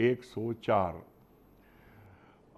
104।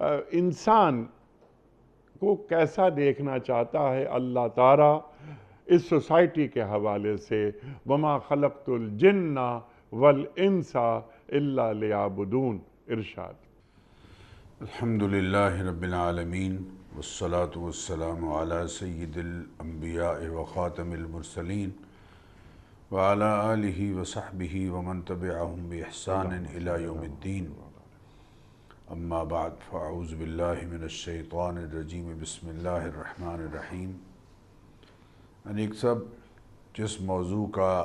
انسان کو کیسا دیکھنا چاہتا ہے اللہ تعالیٰ اس سوسائٹی کے حوالے سے، وَمَا خَلَقْتُ الْجِنَّ وَالْإِنسَ إِلَّا لِيَعْبُدُونَ، ارشاد۔ الحمدللہ رب العالمین والصلاة والسلام علی سید الانبیاء وخاتم المرسلین وعلی آلہ وصحبہ ومن تبعہم بإحسان الی یوم الدین، اما بعد فاعوذ باللہ من الشیطان الرجیم، بسم اللہ الرحمن الرحیم۔ انیک صاحب، جس موضوع کا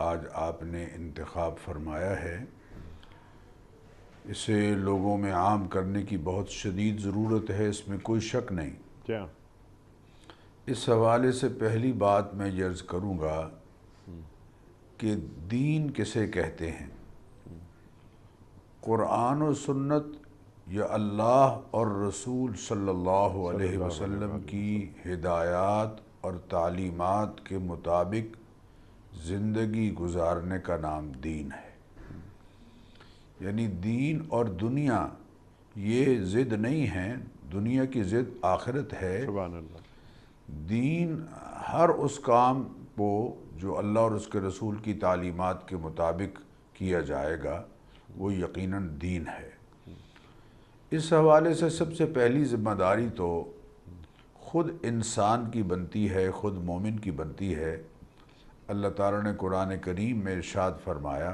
آج آپ نے انتخاب فرمایا ہے، اسے لوگوں میں عام کرنے کی بہت شدید ضرورت ہے، اس میں کوئی شک نہیں۔ کیا؟ اس حوالے سے پہلی بات میں یہ عرض کروں گا کہ دین کسے کہتے ہیں؟ قرآن و سنت یا اللہ اور رسول صلی اللہ علیہ وسلم کی ہدایات اور تعلیمات کے مطابق زندگی گزارنے کا نام دین ہے۔ یعنی دین اور دنیا یہ ضد نہیں ہیں، دنیا کی ضد آخرت ہے۔ سبحان اللہ۔ دین ہر اس کام کو جو اللہ اور اس کے رسول کی تعلیمات کے مطابق کیا جائے گا وہ یقیناً دین ہے۔ اس حوالے سے سب سے پہلی ذمہ داری تو خود انسان کی بنتی ہے، خود مومن کی بنتی ہے۔ اللہ تعالیٰ نے قرآن کریم میں ارشاد فرمایا،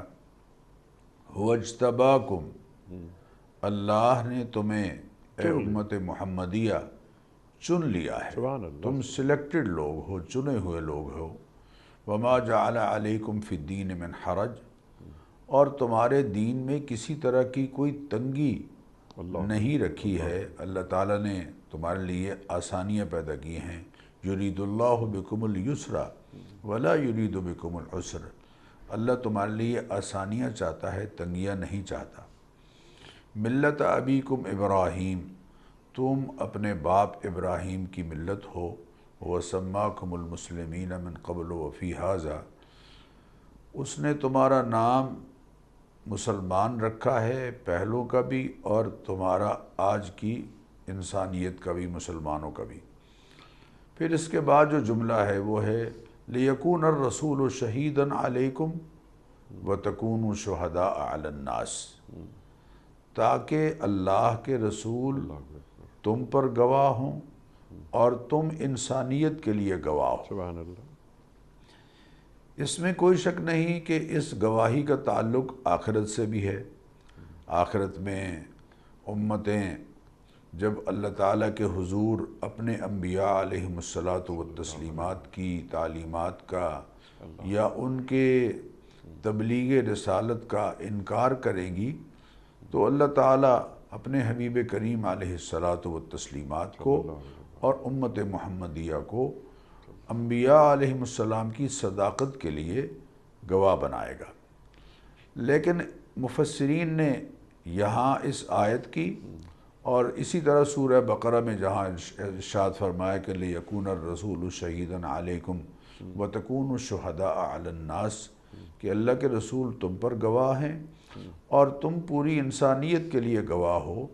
وَاجْتَبَاكُمْ، اللہ نے تمہیں اے امت محمدیہ چن لیا ہے، سبحان اللہ، تم سلیکٹڈ لوگ ہو، چنے ہوئے لوگ ہو۔ وَمَا جَعَلَ عَلَيْكُمْ فِي الدِّينِ مِنْ حَرَج، اور تمہارے دین میں کسی طرح کی کوئی تنگی نہیں رکھی ہے۔ اللہ تعالیٰ نے تمہارے لیے آسانیاں پیدا کی ہیں۔ یرید اللہ بکم اليسر ولا یرید بکم العسر، اللہ تمہارے لیے آسانیاں چاہتا ہے، تنگیاں نہیں چاہتا۔ ملت ابیکم ابراہیم، تم اپنے باپ ابراہیم کی ملت ہو۔ وسماکم المسلمین من قبل وفی ھذا، اس نے تمہارا نام مسلمان رکھا ہے پہلوں کا بھی اور تمہارا آج کی انسانیت کا بھی، مسلمانوں کا بھی۔ پھر اس کے بعد جو جملہ ہے وہ ہے لِيَكُونَ الرَّسُولُ شَهِيدًا عَلَيْكُمْ وَتَكُونُوا شُهَدَاءَ عَلَى النَّاسِ، تاکہ اللہ کے رسول تم پر گواہ ہوں اور تم انسانیت کے لیے گواہ ہو۔ سبحان اللہ۔ اس میں کوئی شک نہیں کہ اس گواہی کا تعلق آخرت سے بھی ہے۔ آخرت میں امتیں جب اللہ تعالیٰ کے حضور اپنے انبیاء علیہم الصلاۃ والتسلیمات کی تعلیمات کا یا ان کے تبلیغ رسالت کا انکار کریں گی تو اللہ تعالیٰ اپنے حبیب کریم علیہ الصلاۃ والتسلیمات کو اور امت محمدیہ کو انبیاء علیہم السلام کی صداقت کے لیے گواہ بنائے گا۔ لیکن مفسرین نے یہاں اس آیت کی اور اسی طرح سورہ بقرہ میں جہاں ارشاد فرمایا کہ لِيَكُونَ الرَّسُولُ شَهِيدًا عَلَيْكُمْ وَتَكُونُوا شُهَدَاءَ عَلَى النَّاسِ، کہ اللہ کے رسول تم پر گواہ ہیں اور تم پوری انسانیت کے لیے گواہ ہو۔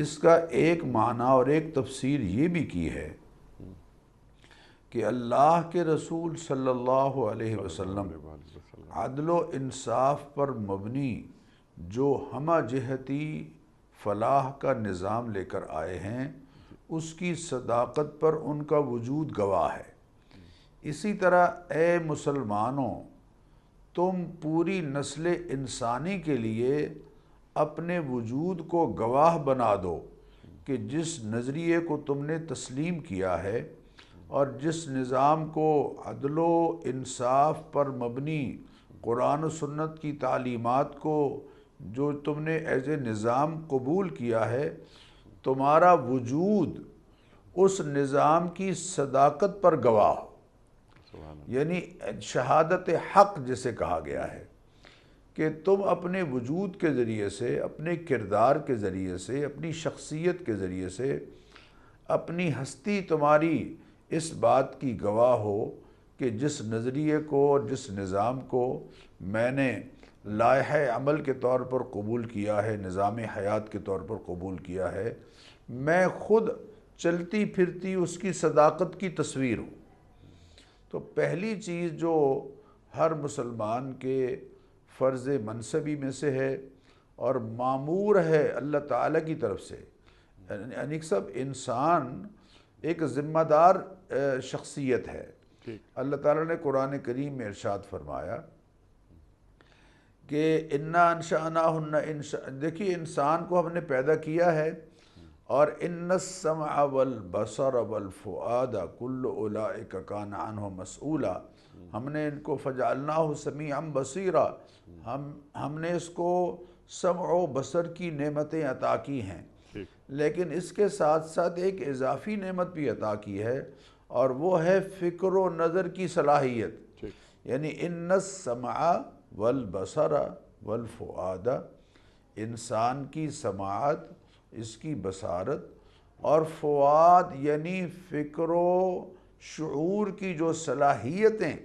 اس کا ایک معنی اور ایک تفسیر یہ بھی کی ہے کہ اللہ کے رسول صلی اللہ علیہ وسلم عدل و انصاف پر مبنی جو ہمہ جہتی فلاح کا نظام لے کر آئے ہیں، اس کی صداقت پر ان کا وجود گواہ ہے۔ اسی طرح اے مسلمانوں، تم پوری نسل انسانی کے لیے اپنے وجود کو گواہ بنا دو کہ جس نظریے کو تم نے تسلیم کیا ہے اور جس نظام کو عدل و انصاف پر مبنی قرآن و سنت کی تعلیمات کو جو تم نے ایز اے نظام قبول کیا ہے، تمہارا وجود اس نظام کی صداقت پر گواہ ہو۔ یعنی شہادت حق جسے کہا گیا ہے کہ تم اپنے وجود کے ذریعے سے، اپنے کردار کے ذریعے سے، اپنی شخصیت کے ذریعے سے، اپنی ہستی تمہاری اس بات کی گواہ ہو کہ جس نظریے کو اور جس نظام کو میں نے لائحہ عمل کے طور پر قبول کیا ہے، نظام حیات کے طور پر قبول کیا ہے، میں خود چلتی پھرتی اس کی صداقت کی تصویر ہوں۔ تو پہلی چیز جو ہر مسلمان کے فرض منصبی میں سے ہے اور معمور ہے اللہ تعالیٰ کی طرف سے، یعنی سب انسان ایک ذمہ دار شخصیت ہے۔ اللہ تعالیٰ نے قرآن کریم میں ارشاد فرمایا کہ انا انشأناہن دیکھیے انسان کو ہم نے پیدا کیا ہے، اور ان السمع والبصر والفؤاد کل اولئک کان عنہ مسئولا، ہم نے ان کو فجعلناہ سمیعا بصیرا، ہم نے اس کو سمع و بصر کی نعمتیں عطا کی ہیں، لیکن اس کے ساتھ ساتھ ایک اضافی نعمت بھی عطا کی ہے، اور وہ ہے فکر و نظر کی صلاحیت۔ یعنی ان السمع والبصر والفؤاد، انسان کی سماعت، اس کی بصارت، اور فؤاد یعنی فکر و شعور کی جو صلاحیتیں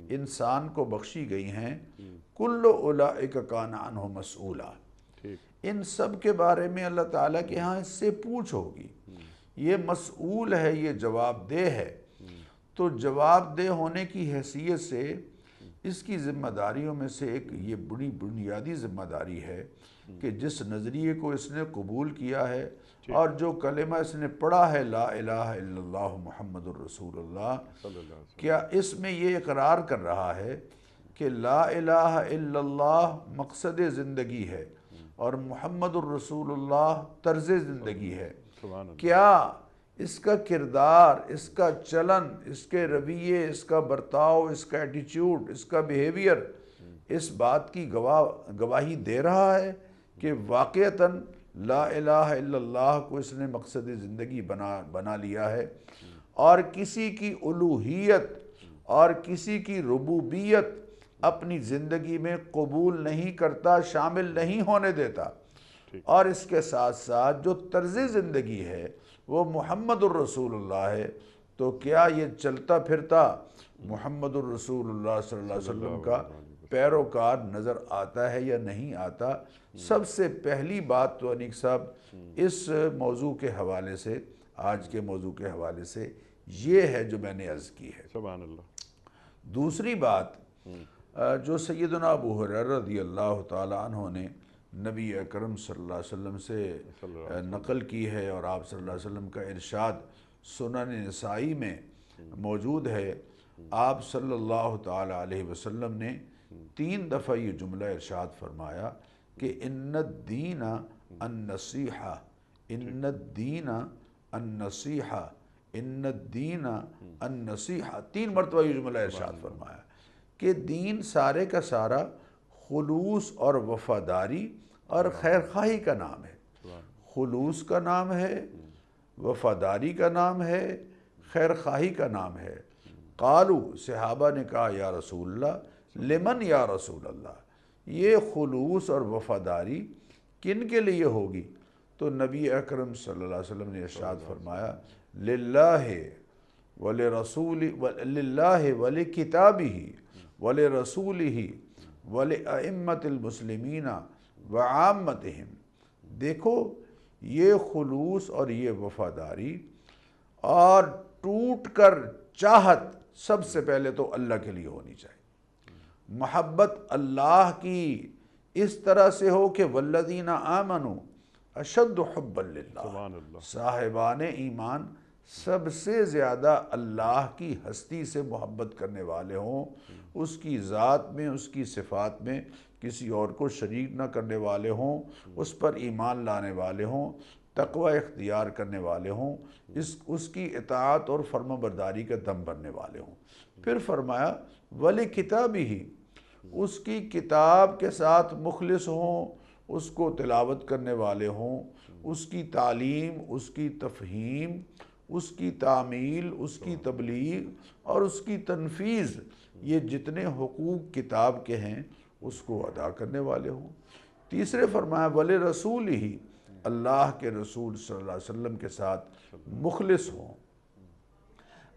انسان کو بخشی گئی ہیں، کل اولئک کان عنہ مسئولا، ان سب کے بارے میں اللہ تعالیٰ کے ہاں اس سے پوچھ ہوگی، یہ مسئول ہے، یہ جواب دہ ہے۔ تو جواب دہ ہونے کی حیثیت سے اس کی ذمہ داریوں میں سے ایک یہ بڑی بنیادی ذمہ داری ہے کہ جس نظریے کو اس نے قبول کیا ہے اور جو کلمہ اس نے پڑھا ہے لا الہ الا اللہ محمد الرسول اللہ، کیا اس میں یہ اقرار کر رہا ہے کہ لا الہ الا اللہ مقصد زندگی ہے اور محمد الرسول اللہ طرز زندگی ہے؟ کیا اس کا کردار، اس کا چلن، اس کے رویے، اس کا برتاؤ، اس کا ایٹیچیوڈ، اس کا بیہیویئر اس بات کی گواہی دے رہا ہے کہ واقعتاً لا الہ الا اللہ کو اس نے مقصد زندگی بنا لیا ہے، اور کسی کی الوہیت اور کسی کی ربوبیت اپنی زندگی میں قبول نہیں کرتا، شامل نہیں ہونے دیتا، اور اس کے ساتھ ساتھ جو طرز زندگی ہے وہ محمد الرسول اللہ ہے؟ تو کیا یہ چلتا پھرتا محمد الرسول اللہ صلی اللہ علیہ وسلم کا پیروکار نظر آتا ہے یا نہیں آتا؟ سب سے پہلی بات تو انیق صاحب اس موضوع کے حوالے سے، آج کے موضوع کے حوالے سے یہ ہے جو میں نے عرض کی ہے۔ سبحان اللہ۔ دوسری بات جو سیدنا ابو ہریرہ رضی اللہ تعالی عنہ نے نبی اکرم صلی اللہ علیہ وسلم سے نقل کی ہے، اور آپ صلی اللہ علیہ وسلم کا ارشاد سنن نسائی میں موجود ہے، آپ صلی اللہ تعالی علیہ وسلم نے 3 دفعہ یہ جملہ ارشاد فرمایا کہ ان الدین النصیحہ، ان الدین النصیحہ، ان الدین النصیحہ، 3 مرتبہ یہ جملہ ارشاد فرمایا کہ دین سارے کا سارا خلوص اور وفاداری اور خیر خواہی کا نام ہے۔ خلوص کا نام ہے، وفاداری کا نام ہے، خیر خواہی کا نام ہے۔ قالو، صحابہ نے کہا یا رسول اللہ، لمن یا رسول اللہ، یہ خلوص اور وفاداری کن کے لیے ہوگی؟ تو نبی اکرم صلی اللہ علیہ وسلم نے ارشاد فرمایا للہ ولرسول، للہ ولکتابہ ولرسولہ ولأئمۃ المسلمین وعامتہم۔ دیکھو یہ خلوص اور یہ وفاداری اور ٹوٹ کر چاہت سب سے پہلے تو اللہ کے لیے ہونی چاہیے، محبت اللہ کی اس طرح سے ہو کہ والذین آمنوا اشد حبا للہ، صاحبان ایمان سب سے زیادہ اللہ کی ہستی سے محبت کرنے والے ہوں، اس کی ذات میں، اس کی صفات میں کسی اور کو شریک نہ کرنے والے ہوں، اس پر ایمان لانے والے ہوں، تقوی اختیار کرنے والے ہوں، اس کی اطاعت اور فرما برداری کا دم بھرنے والے ہوں۔ پھر فرمایا ولی کتابی ہی، اس کی کتاب کے ساتھ مخلص ہوں، اس کو تلاوت کرنے والے ہوں، اس کی تعلیم، اس کی تفہیم، اس کی تعمیل، اس کی تبلیغ اور اس کی تنفیذ، یہ جتنے حقوق کتاب کے ہیں اس کو ادا کرنے والے ہوں۔ تیسرے فرمایا ولی رسول ہی، اللہ کے رسول صلی اللہ علیہ وسلم کے ساتھ مخلص ہوں،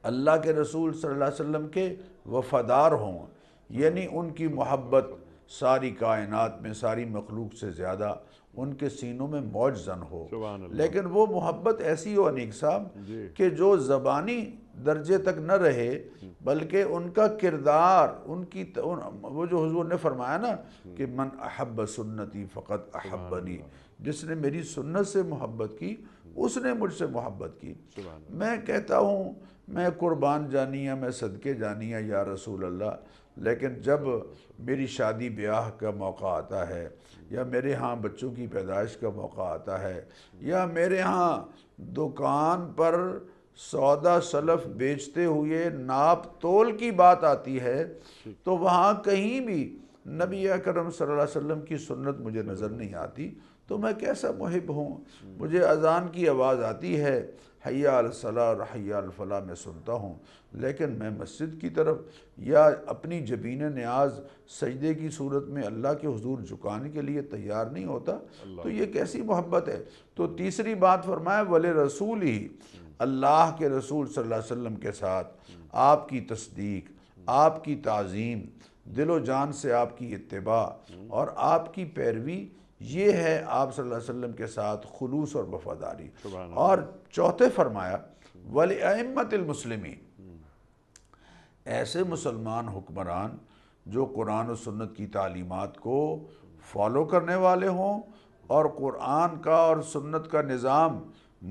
اللہ کے رسول صلی اللہ علیہ وسلم کے وفادار ہوں، یعنی ان کی محبت ساری کائنات میں ساری مخلوق سے زیادہ ان کے سینوں میں موج زن ہو، سبحان اللہ، لیکن وہ محبت ایسی ہو انیق صاحب جی کہ جو زبانی درجے تک نہ رہے بلکہ ان کا کردار، ان کی وہ جو حضور نے فرمایا نا کہ من احب سنتی فقط احبنی، جس نے میری سنت سے محبت کی اس نے مجھ سے محبت کی۔ سبحان میں کہتا ہوں میں قربان جانیہ، میں صدقے جانیہ یا رسول اللہ، لیکن جب میری شادی بیاہ کا موقع آتا ہے یا میرے ہاں بچوں کی پیدائش کا موقع آتا ہے یا میرے ہاں دکان پر سودا سلف بیچتے ہوئے ناپ تول کی بات آتی ہے تو وہاں کہیں بھی نبی اکرم صلی اللہ علیہ وسلم کی سنت مجھے نظر نہیں آتی تو میں کیسا محب ہوں؟ مجھے اذان کی آواز آتی ہے، حی علی الصلاۃ اور حی علی الفلاح میں سنتا ہوں، لیکن میں مسجد کی طرف یا اپنی جبین نیاز سجدے کی صورت میں اللہ کے حضور جھکانے کے لیے تیار نہیں ہوتا، تو یہ کیسی محبت ہے؟ تو تیسری بات فرمایا ولی رسول ہی، اللہ کے رسول صلی اللہ علیہ وسلم کے ساتھ آپ کی تصدیق، آپ کی تعظیم، دل و جان سے آپ کی اتباع اور آپ کی پیروی، یہ ہے آپ صلی اللہ علیہ وسلم کے ساتھ خلوص اور وفاداری۔ سبحان اور چوتھے فرمایا وَلِأَئِمَّةِ الْمُسْلِمِينَ، ایسے مسلمان حکمران جو قرآن و سنت کی تعلیمات کو فالو کرنے والے ہوں اور قرآن کا اور سنت کا نظام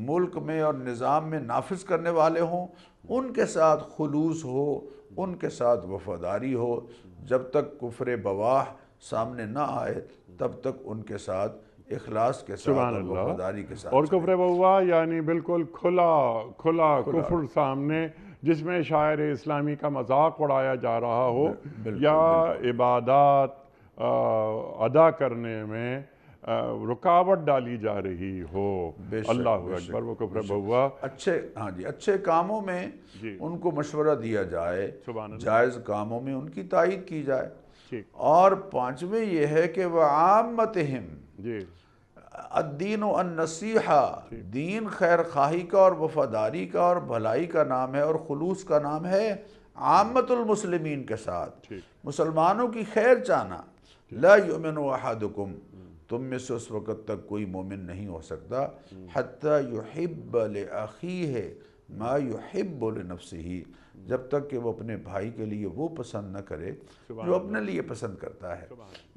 ملک میں اور نظام میں نافذ کرنے والے ہوں، ان کے ساتھ خلوص ہو، ان کے ساتھ وفاداری ہو، جب تک کفر بواح سامنے نہ آئے تب تک ان کے ساتھ اخلاص کے ساتھ سبحان اور اللہ۔ وفاداری کے ساتھ اور چلیں۔ کفر بوا یعنی بالکل کھلا کفر سامنے، جس میں شاعر اسلامی کا مذاق اڑایا جا رہا ہو یا عبادات ادا کرنے میں رکاوٹ ڈالی جا رہی ہو، بے شک، اللہ بے اکبر، شک، وہ کفر بے شک۔ بوا۔ اچھے کاموں میں جی ان کو مشورہ دیا جائے، سبحان اللہ، جائز کاموں میں ان کی تائید کی جائے۔ ٹھیک، اور پانچویں یہ ہے کہ وَعَامَّتِهِمْ، جی الدین و النصیحہ، دین خیر خواہی کا اور وفاداری کا اور بھلائی کا نام ہے اور خلوص کا نام ہے عامت المسلمین کے ساتھ، ٹھیک، مسلمانوں کی خیر چاہنا۔ لا یؤمن احدکم، تم میں سے اس وقت تک کوئی مومن نہیں ہو سکتا حتی یحب لأخیہ ما یحب لنفسہ، جب تک کہ وہ اپنے بھائی کے لیے وہ پسند نہ کرے جو اپنے لیے پسند کرتا ہے۔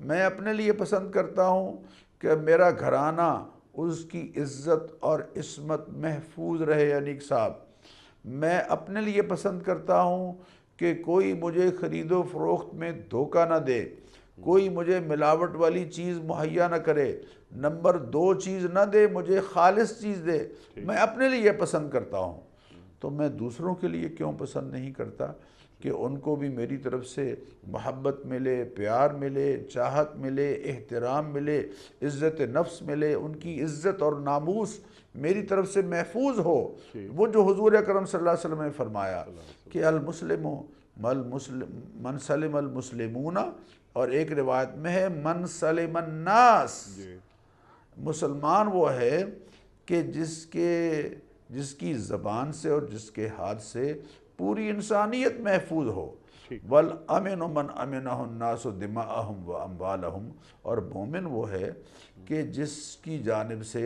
میں اپنے لیے پسند کرتا ہوں کہ میرا گھرانہ اس کی عزت اور عصمت محفوظ رہے، انیق صاحب۔ میں اپنے لیے پسند کرتا ہوں کہ کوئی مجھے خرید و فروخت میں دھوکہ نہ دے، کوئی مجھے ملاوٹ والی چیز مہیا نہ کرے، نمبر 2 چیز نہ دے، مجھے خالص چیز دے۔ میں اپنے لیے پسند کرتا ہوں، تو میں دوسروں کے لیے کیوں پسند نہیں کرتا کہ ان کو بھی میری طرف سے محبت ملے، پیار ملے، چاہت ملے، احترام ملے، عزت نفس ملے، ان کی عزت اور ناموس میری طرف سے محفوظ ہو۔ وہ جو حضور اکرم صلی اللہ علیہ وسلم نے فرمایا کہ المسلم من سلم المسلمون، اور ایک روایت میں ہے من سلم الناس، مسلمان وہ ہے کہ جس کی زبان سے اور جس کے ہاتھ سے پوری انسانیت محفوظ ہو۔ وَالْأَمِنُ مَنْ أَمِنَهُ النَّاسُ دِمَاءَهُمْ وَأَمْوَالَهُمْ، اور مومن وہ ہے کہ جس کی جانب سے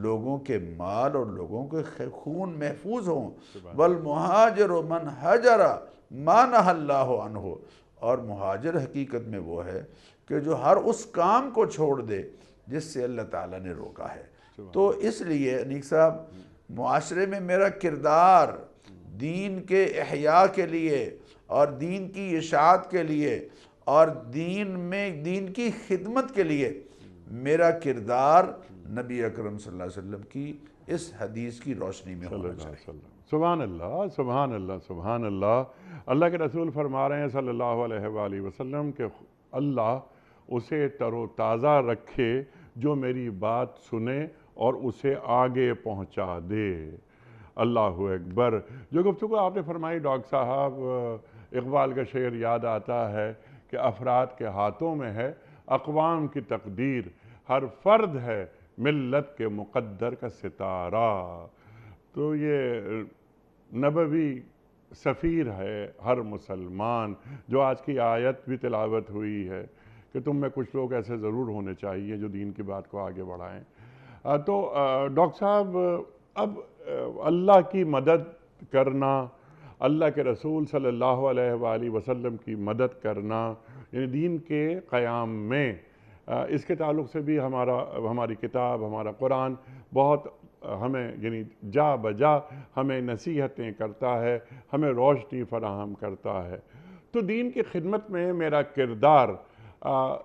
لوگوں کے مال اور لوگوں کے خون محفوظ ہوں۔ وَالْمُهَاجِرُ مَنْ هَجَرَ مَا نَهَى اللَّهُ عَنْهُ، اور مہاجر حقیقت میں وہ ہے کہ جو ہر اس کام کو چھوڑ دے جس سے اللہ تعالیٰ نے روکا ہے۔ تو اس لیے انیق صاحب معاشرے میں میرا کردار دین کے احیاء کے لیے اور دین کی اشاعت کے لیے اور دین کی خدمت کے لیے میرا کردار نبی اکرم صلی اللہ علیہ وسلم کی اس حدیث کی روشنی میں ہونا چاہیے۔ سبحان اللہ، سبحان اللہ، سبحان اللہ۔ اللہ کے رسول فرما رہے ہیں صلی اللہ علیہ وآلہ وسلم کہ اللہ اسے تر و تازہ رکھے جو میری بات سنے اور اسے آگے پہنچا دے۔ اللہ اکبر۔ جو گفتگو آپ نے فرمائی ڈاکٹر صاحب، اقبال کا شعر یاد آتا ہے کہ افراد کے ہاتھوں میں ہے اقوام کی تقدیر، ہر فرد ہے ملت کے مقدر کا ستارہ۔ تو یہ نبوی سفیر ہے ہر مسلمان، جو آج کی آیت بھی تلاوت ہوئی ہے کہ تم میں کچھ لوگ ایسے ضرور ہونے چاہیے جو دین کی بات کو آگے بڑھائیں۔ تو ڈاکٹر صاحب، اب اللہ کی مدد کرنا، اللہ کے رسول صلی اللہ علیہ وآلہ وسلم کی مدد کرنا، یعنی دین کے قیام میں، اس کے تعلق سے بھی ہماری کتاب، ہمارا قرآن بہت ہمیں یعنی جا بجا ہمیں نصیحتیں کرتا ہے، ہمیں روشنی فراہم کرتا ہے۔ تو دین کی خدمت میں میرا کردار،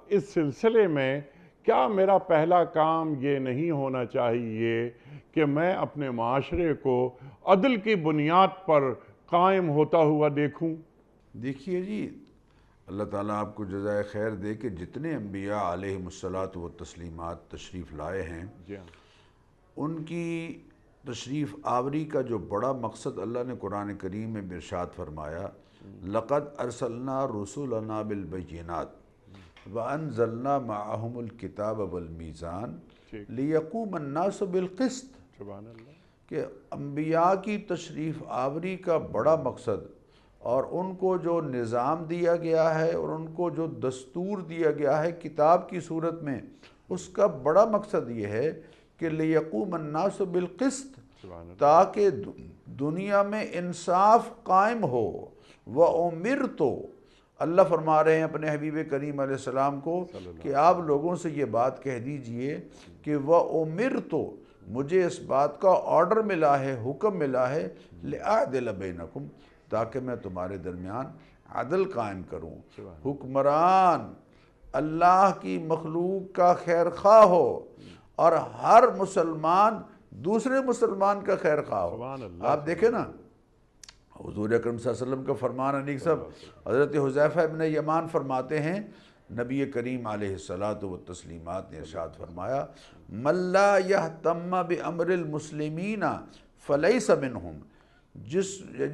اس سلسلے میں کیا میرا پہلا کام یہ نہیں ہونا چاہیے کہ میں اپنے معاشرے کو عدل کی بنیاد پر قائم ہوتا ہوا دیکھوں؟ دیکھیے جی، اللہ تعالیٰ آپ کو جزائے خیر دے کہ جتنے انبیاء علیہم الصلاۃ والتسلیمات تشریف لائے ہیں، جی ہاں، ان کی تشریف آوری کا جو بڑا مقصد اللہ نے قرآن کریم میں ارشاد فرمایا، لَقَدْ أَرْسَلْنَا رُسُلَنَا بِالْبَيِّنَاتِ وَأَنزَلْنَا مَعَهُمُ الْكِتَابَ وَالْمِيزَانَ لِيَقُومَ النَّاسُ بِالْقِسْطِ، سبحان اللہ، کہ انبیاء کی تشریف آوری کا بڑا مقصد اور ان کو جو نظام دیا گیا ہے اور ان کو جو دستور دیا گیا ہے کتاب کی صورت میں، اس کا بڑا مقصد یہ ہے کہ لِيَقُومَ النَّاسُ بِالْقِسْطِ، سبحان اللہ، تاکہ دنیا میں انصاف قائم ہو۔ وَأُمِرْتُ، اللہ فرما رہے ہیں اپنے حبیب کریم علیہ السلام کو کہ آپ لوگوں سے یہ بات کہہ دیجئے کہ وَأُمِرْتُ، مجھے اس بات کا آرڈر ملا ہے، حکم ملا ہے، لِأَعْدِلَ بَيْنَكُمْ، تاکہ میں تمہارے درمیان عدل قائم کروں۔ حکمران اللہ کی مخلوق کا خیر خواہ ہو اور ہر مسلمان دوسرے مسلمان کا خیر خواہ ہو۔ سبحان اللہ، آپ دیکھیں نا، حضور اکرم صلی اللہ علیہ وسلم کا فرمان انیک صاحب، حضرت حذیفہ ابن یمان فرماتے ہیں، نبی کریم علیہ الصلاۃ والتسلیمات نے ارشاد فرمایا، مَن لَا يَهْتَمَّ بِأَمْرِ الْمُسْلِمِينَ فَلَيْسَ مِنْهُمْ،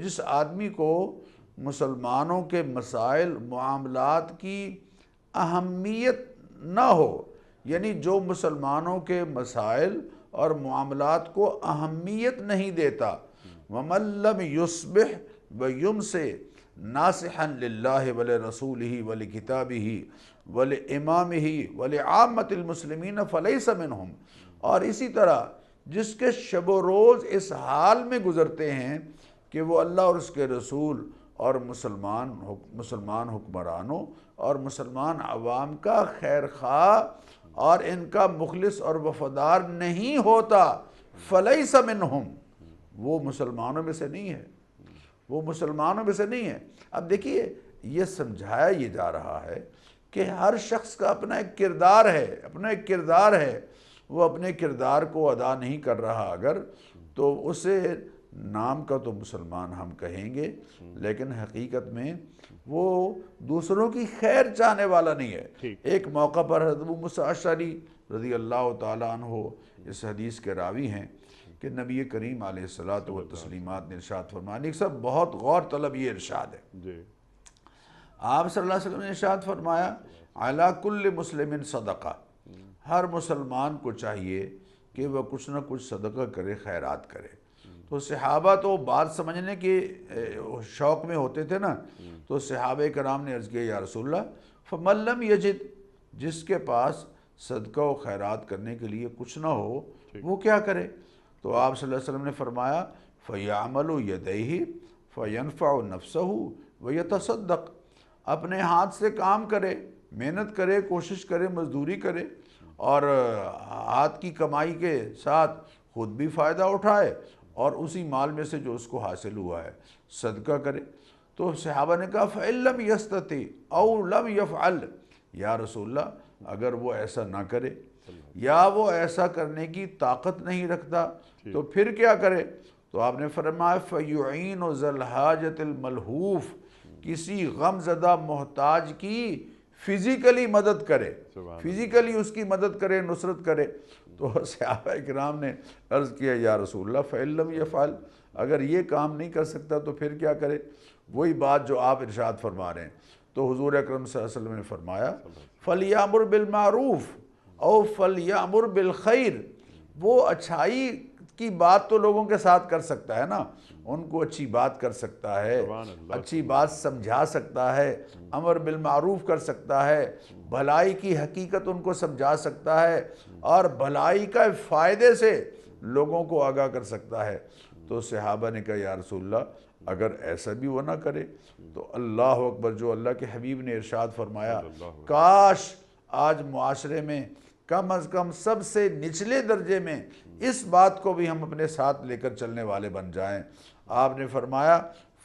جس آدمی کو مسلمانوں کے مسائل معاملات کی اہمیت نہ ہو، یعنی جو مسلمانوں کے مسائل اور معاملات کو اہمیت نہیں دیتا، وَمَن لَّمْ يُصْبِحْ وَيُمْسِ نَاصِحًا لِلَّهِ وَلِرَسُولِهِ وَلِكِتَابِهِ وَلِإِمَامِهِ وَلِعَامَّةِ الْمُسْلِمِينَ فَلَيْسَ مِنْهُمْ، اور اسی طرح جس کے شب و روز اس حال میں گزرتے ہیں کہ وہ اللہ اور اس کے رسول اور مسلمان حکمرانوں اور مسلمان عوام کا خیر خواہ اور ان کا مخلص اور وفادار نہیں ہوتا، فَلَيْسَ مِنْهُمْ، وہ مسلمانوں میں سے نہیں ہے، وہ مسلمانوں میں سے نہیں ہے۔ اب دیکھیے، یہ سمجھایا یہ جا رہا ہے کہ ہر شخص کا اپنا ایک کردار ہے، اپنا ایک کردار ہے، وہ اپنے کردار کو ادا نہیں کر رہا اگر، تو اسے نام کا تو مسلمان ہم کہیں گے، لیکن حقیقت میں وہ دوسروں کی خیر چاہنے والا نہیں ہے۔ ایک موقع پر حضرت ابو موسیٰ اشعری رضی اللہ تعالیٰ عنہ اس حدیث کے راوی ہیں کہ نبی کریم علیہ الصلاۃ والتسلیمات نے ارشاد فرمایا، ایک سب بہت غور طلب یہ ارشاد ہے، جی، آپ صلی اللہ علیہ وسلم نے ارشاد فرمایا، علی کل مسلم صدقہ، ہر مسلمان کو چاہیے کہ وہ کچھ نہ کچھ صدقہ کرے، خیرات کرے۔ تو صحابہ تو بات سمجھنے کے شوق میں ہوتے تھے نا، تو صحابہ کرام نے عرض کیا، یا رسول اللہ، فَمَن لَّمْ يَجِدْ، جس کے پاس صدقہ و خیرات کرنے کے لیے کچھ نہ ہو وہ کیا کرے؟ تو آپ صلی اللہ علیہ وسلم نے فرمایا، فَيَعْمَلُ يَدَيْهِ فَيَنْفَعُ نَفْسَهُ وَيَتَصَدَّقُ، اپنے ہاتھ سے کام کرے، محنت کرے، کوشش کرے، مزدوری کرے، اور ہاتھ کی کمائی کے ساتھ خود بھی فائدہ اٹھائے اور اسی مال میں سے جو اس کو حاصل ہوا ہے صدقہ کرے۔ تو صحابہ نے کہا، فَإِن لَّمْ يَسْتَطِعْ أَوْ لَمْ يَفْعَلْ، یا رسول اللہ اگر وہ ایسا نہ کرے یا وہ ایسا کرنے کی طاقت نہیں رکھتا تو پھر کیا کرے؟ تو آپ نے فرمایا، فَيُعِينُ ذَا الْحَاجَةِ الْمَلْحُوفِ، کسی غم زدہ محتاج کی فزیکلی مدد کرے، فزیکلی اس کی مدد کرے، نصرت کرے۔ تو صحابہ کرام نے عرض کیا، یا رسول اللہ فَإِن لَّمْ يَفْعَلْ، اگر یہ کام نہیں کر سکتا تو پھر کیا کرے؟ وہی بات جو آپ ارشاد فرما رہے ہیں۔ تو حضور اکرم صلی اللہ علیہ وسلم نے فرمایا، فَلْيَأْمُرْ بِالْمَعْرُوفِ أَوْ فَلْيَأْمُرْ بِالْخَيْرِ، وہ اچھائی کی بات تو لوگوں کے ساتھ کر سکتا ہے نا، ان کو اچھی بات کر سکتا ہے، سبحان اللہ، اچھی بات سمجھا سکتا ہے، امر بالمعروف کر سکتا ہے، بھلائی کی حقیقت ان کو سمجھا سکتا ہے، اور بھلائی کا فائدے سے لوگوں کو آگاہ کر سکتا ہے۔ تو صحابہ نے کہا یا رسول اللہ اگر ایسا بھی وہ نہ کرے تو اللہ اکبر، جو اللہ کے حبیب نے ارشاد فرمایا، صلی اللہ علیہ کاش آج معاشرے میں کم از کم سب سے نچلے درجے میں اس بات کو بھی ہم اپنے ساتھ لے کر چلنے والے بن جائیں۔ آپ نے فرمایا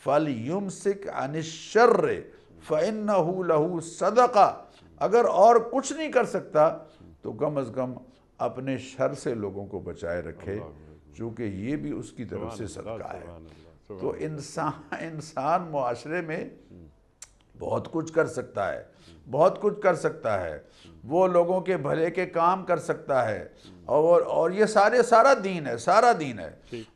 فَلْيُمْسِكْ عَنِ الشَّرِّ فَإِنَّهُ لَهُ صَدَقَةٌ، اگر اور کچھ نہیں کر سکتا تو کم از کم اپنے شر سے لوگوں کو بچائے رکھے، چونکہ یہ بھی اس کی طرف سے صدقہ ہے۔ سبحان اللہ، تو انسان معاشرے میں بہت کچھ کر سکتا ہے، بہت کچھ کر سکتا ہے، وہ لوگوں کے بھلے کے کام کر سکتا ہے، اور یہ سارا دین ہے، سارا دین ہے۔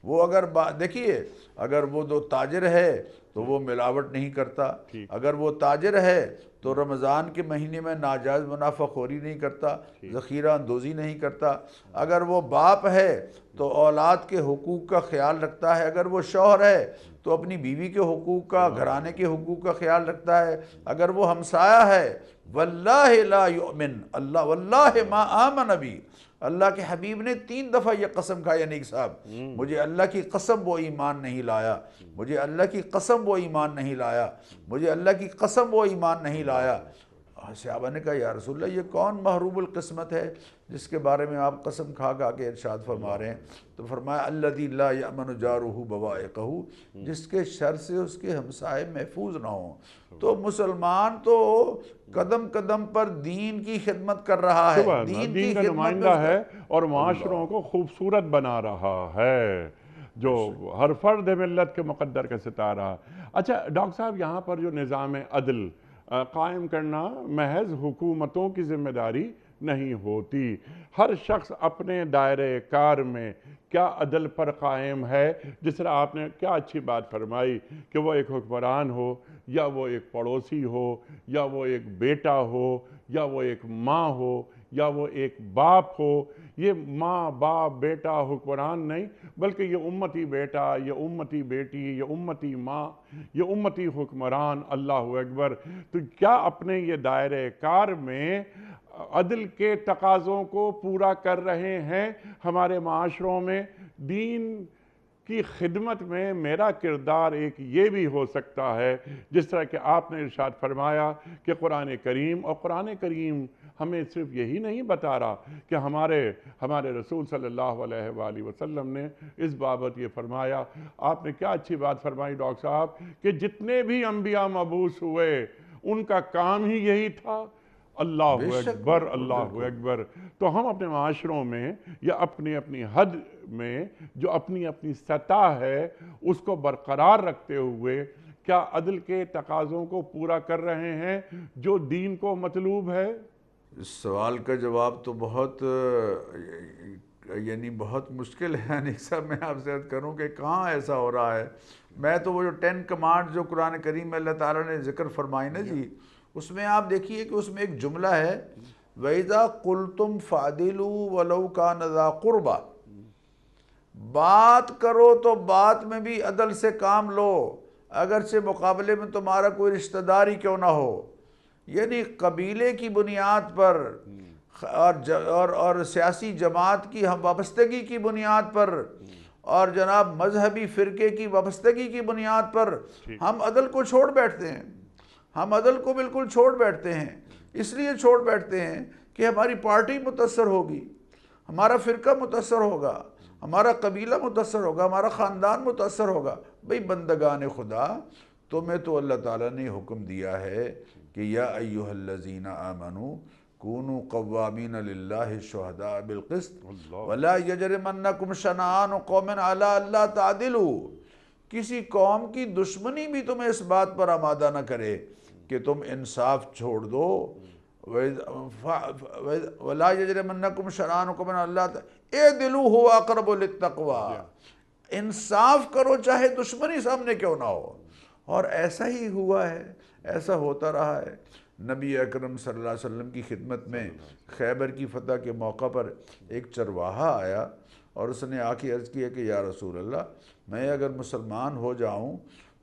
وہ اگر دیکھیے، اگر وہ دو تاجر ہے تو وہ ملاوٹ نہیں کرتا، اگر وہ تاجر ہے تو رمضان کے مہینے میں ناجائز منافع خوری نہیں کرتا، ذخیرہ اندوزی نہیں کرتا، اگر وہ باپ ہے تو اولاد کے حقوق کا خیال رکھتا ہے، اگر وہ شوہر ہے تو اپنی بیوی کے حقوق کا، گھرانے کے حقوق کا خیال رکھتا ہے، اگر وہ ہمسایہ ہے، واللہ لا یؤمن، اللہ واللہ ما آمن بی، اللہ کے حبیب نے 3 دفعہ یہ قسم کھائی، یعنی صاحب مجھے اللہ کی قسم وہ ایمان نہیں لایا، مجھے اللہ کی قسم وہ ایمان نہیں لایا، مجھے اللہ کی قسم وہ ایمان نہیں لایا۔ صحابہ نے کہا یا رسول اللہ یہ کون محروب القسمت ہے جس کے بارے میں آپ قسم کھا کے ارشاد فرما رہے ہیں؟ تو فرمایا الذی لا یأمن جارہ بوائقہ، جس کے شر سے اس کے ہمسائے محفوظ نہ ہوں۔ تو مسلمان تو قدم قدم پر دین کی خدمت کر رہا ہے، دین کا نمائندہ ہے اور معاشروں کو خوبصورت بنا رہا ہے، جو ہر فرد ملت کے مقدر کا ستارہ۔ اچھا ڈاکٹر صاحب، یہاں پر جو نظام عدل قائم کرنا محض حکومتوں کی ذمہ داری نہیں ہوتی، ہر شخص اپنے دائرۂ کار میں کیا عدل پر قائم ہے۔ جس طرح آپ نے کیا اچھی بات فرمائی کہ وہ ایک حکمران ہو، یا وہ ایک پڑوسی ہو، یا وہ ایک بیٹا ہو، یا وہ ایک ماں ہو، یا وہ ایک باپ ہو۔ یہ ماں باپ بیٹا حکمران نہیں، بلکہ یہ امتی بیٹا، یہ امتی بیٹی، یہ امتی ماں، یہ امتی حکمران۔ اللہ اکبر۔ تو کیا اپنے یہ دائرۂ کار میں عدل کے تقاضوں کو پورا کر رہے ہیں؟ ہمارے معاشروں میں دین کی خدمت میں میرا کردار ایک یہ بھی ہو سکتا ہے، جس طرح کہ آپ نے ارشاد فرمایا کہ قرآن کریم ہمیں صرف یہی نہیں بتا رہا کہ ہمارے رسول صلی اللہ علیہ وآلہ وسلم نے اس بابت یہ فرمایا۔ آپ نے کیا اچھی بات فرمائی ڈاکٹر صاحب کہ جتنے بھی انبیاء مبعوث ہوئے ان کا کام ہی یہی تھا۔ اللہ اکبر، اللہ اکبر۔ تو ہم اپنے معاشروں میں یا اپنی حد میں جو اپنی سطح ہے اس کو برقرار رکھتے ہوئے کیا عدل کے تقاضوں کو پورا کر رہے ہیں جو دین کو مطلوب ہے؟ اس سوال کا جواب تو بہت مشکل ہے انیس صاحب۔ میں آپ سے عرض کروں کہ کہاں ایسا ہو رہا ہے۔ میں تو وہ جو 10 کمانڈ جو قرآن کریم میں اللہ تعالیٰ نے ذکر فرمائی نا جی، اس میں آپ دیکھیے کہ اس میں ایک جملہ ہے وَإِذَا قُلْتُمْ فَعْدِلُوا وَلَوْ كَانَ ذَا قُرْبَى، بات کرو تو بات میں بھی عدل سے کام لو، اگرچہ مقابلے میں تمہارا کوئی رشتہ داری کیوں نہ ہو۔ یعنی قبیلے کی بنیاد پر اور سیاسی جماعت کی ہم وابستگی کی بنیاد پر اور جناب مذہبی فرقے کی وابستگی کی بنیاد پر ہم عدل کو چھوڑ بیٹھتے ہیں، ہم عدل کو بالکل چھوڑ بیٹھتے ہیں۔ اس لیے چھوڑ بیٹھتے ہیں کہ ہماری پارٹی متاثر ہوگی، ہمارا فرقہ متاثر ہوگا، ہمارا قبیلہ متاثر ہوگا، ہمارا خاندان متاثر ہوگا۔ بھئی بندگان خدا، تمہیں تو اللہ تعالیٰ نے حکم دیا ہے کہ یا ایہا الذین آمنوا کونوا قوامین للہ شہداء بالقسط ولا یجرمنکم شنآن قوم علی الا تعدلوا، کسی قوم کی دشمنی بھی تمہیں اس بات پر آمادہ نہ کرے کہ تم انصاف چھوڑ دو۔ ولا یجرمنکم شنآن قوم علی الا اعدلوا هو اقرب للتقوی، انصاف کرو چاہے دشمنی سامنے کیوں نہ ہو۔ اور ایسا ہی ہوا ہے، ایسا ہوتا رہا ہے۔ نبی اکرم صلی اللہ علیہ وسلم کی خدمت میں خیبر کی فتح کے موقع پر ایک چرواہا آیا اور اس نے آ کے عرض کیا کہ یا رسول اللہ میں اگر مسلمان ہو جاؤں